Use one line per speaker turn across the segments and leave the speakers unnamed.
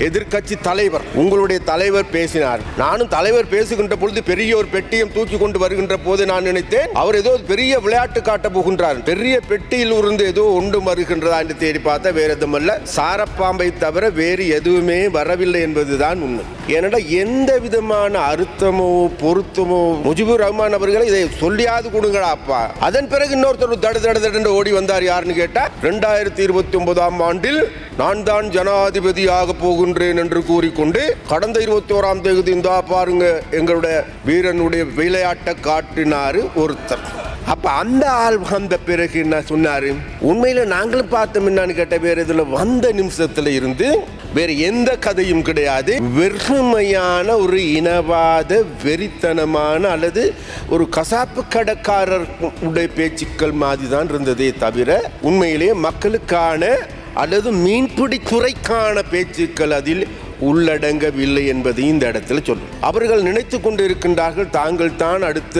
எதிர்க்கட்சி தலைவர் உங்களுடைய தலைவர் பேசினார். நானும் தலைவர் பேசுகின்ற பொழுது பெரிய ஒரு பெட்டியும் தூக்கி கொண்டு வருகின்ற போது நான் நினைத்தேன் அவர் ஏதோ பெரிய விளையாட்டு காட்ட போகின்றார். பெரிய பெட்டியில் இருந்து ஏதோ ஒன்று வருகின்றதா என்று தேடி பார்த்தா வேற எதுவுமல்ல, சாரப்பாம்பை தவிர வேறு எதுவுமே வரவில்லை என்பதுதான் உண்மை. ஏனென்றா எந்த விதமான அர்த்தமோ பொருத்தமோ முஜிபுர் ரஹ்மான் அவர்களை இதை சொல்லியாது கொடுங்களா அப்பா. அதன் பிறகு இன்னொருத்தர் தடு ஓடி வந்தார். யாருன்னு கேட்டா 2029 ஆண்டில் நான் தான் ஜனாதிபதியாக போகின்றேன் என்று கூறிக்கொண்டு கடந்த 21ஆம் தேதி இந்த பாருங்க எங்களுடைய வீரனுடைய விளையாட்டை காட்டினாரு ஒருத்தர். அப்ப அந்த ஆள் வந்த பிறகு என்ன சொன்னாரு, உண்மையில நாங்களும் பார்த்தோம் என்னன்னு கேட்ட வேற இதுல வந்த நிமிஷத்துல இருந்து வேற எந்த கதையும் கிடையாது. வெறுமையான ஒரு இனவாத வெறித்தனமான அல்லது ஒரு கசாப்பு கடைக்காரர் உடைய பேச்சுக்கள் மாதிரி தான் இருந்ததே தவிர உண்மையிலேயே மக்களுக்கான அல்லது மீன்பிடி துறைக்கான பேச்சுக்கள் அதில் உள்ளடங்கவில்லை என்பதை இந்த இடத்துல சொல்லும். அவர்கள் நினைத்து கொண்டு இருக்கின்றார்கள் தாங்கள் தான் அடுத்த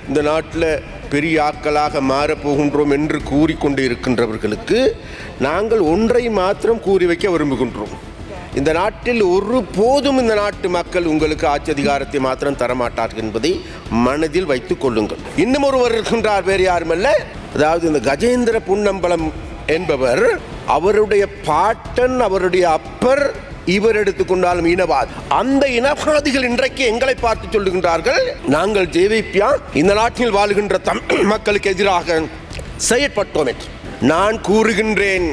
இந்த நாட்டில் பெரிய ஆட்களாக மாறப்போகின்றோம் என்று கூறிக்கொண்டு இருக்கின்றவர்களுக்கு நாங்கள் ஒன்றை மாத்திரம் கூறி வைக்க விரும்புகின்றோம். இந்த நாட்டில் ஒரு போதும் இந்த நாட்டு மக்கள் உங்களுக்கு ஆட்சி அதிகாரத்தை மாத்திரம் தரமாட்டார்கள் என்பதை மனதில் வைத்துக் கொள்ளுங்கள். இன்னும் ஒருவர் இருக்கின்றார், வேறு யாருமல்ல, அதாவது இந்த கஜேந்திர பொன்னம்பலம் என்பவர், அவருடைய பாட்டன் அவருடைய அப்பர் இவர் எடுத்துக்கொண்டாலும் இனவாதி. அந்த இனவாதிகள் இன்றைக்கு எங்களை பார்த்து சொல்லுகின்றார்கள், நாங்கள் ஜேவிபியா இந்த நாட்டில் வாழுகின்ற தமிழ் மக்களுக்கு எதிராக செயற்பட்டோம் என்று. நான் கூறுகின்றேன்,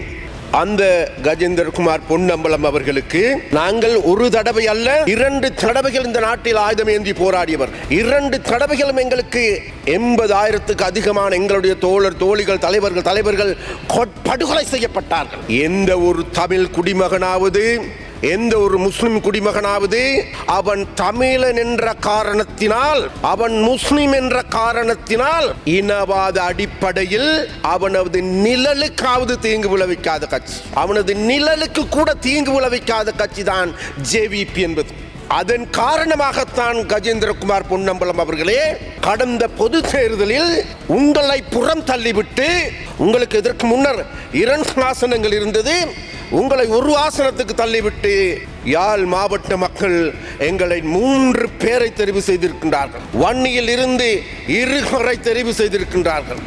அந்த கஜேந்திரகுமார் பொன்னம்பலம் அவர்களுக்கு நாங்கள் ஒரு தடவை அல்ல 2 தடவைகள் இந்த நாட்டில் ஆயுதம் ஏந்தி போராடியவர். 2 தடவைகளும் எங்களுக்கு 80,000க்கு அதிகமான எங்களுடைய தோழர் தோழிகள் தலைவர்கள் படுகொலை செய்யப்பட்டார்கள். எந்த ஒரு தமிழ் குடிமகனாவது எந்த ஒரு முஸ்லிம் குடிமகனாவது அவன் தமிழன் என்ற காரணத்தினால் அவன் முஸ்லிம் என்ற காரணத்தினால் இனவாத அடிப்படையில் அவனது நிழலுக்காவது தீங்கு விளைவிக்காத கட்சி, அவனது நிழலுக்கு கூட தீங்கு விளைவிக்காத கட்சி தான் ஜேவிபி என்பது. அதன் காரணமாகத்தான் கஜேந்திரகுமார் பொன்னம்பலம் அவர்களே கடந்த பொது தேர்தலில் உங்களை புறம் தள்ளிவிட்டு, உங்களுக்கு இதற்கு முன்னர் 2 ஆசனங்கள் இருந்தது, உங்களை ஒரு ஆசனத்துக்கு தள்ளிவிட்டு யாழ் மாவட்ட மக்கள் எங்களை 3 பேரை தெரிவு செய்திருக்கின்றார்கள். வன்னியில் இருந்து 2 தெரிவு செய்திருக்கின்றார்கள்.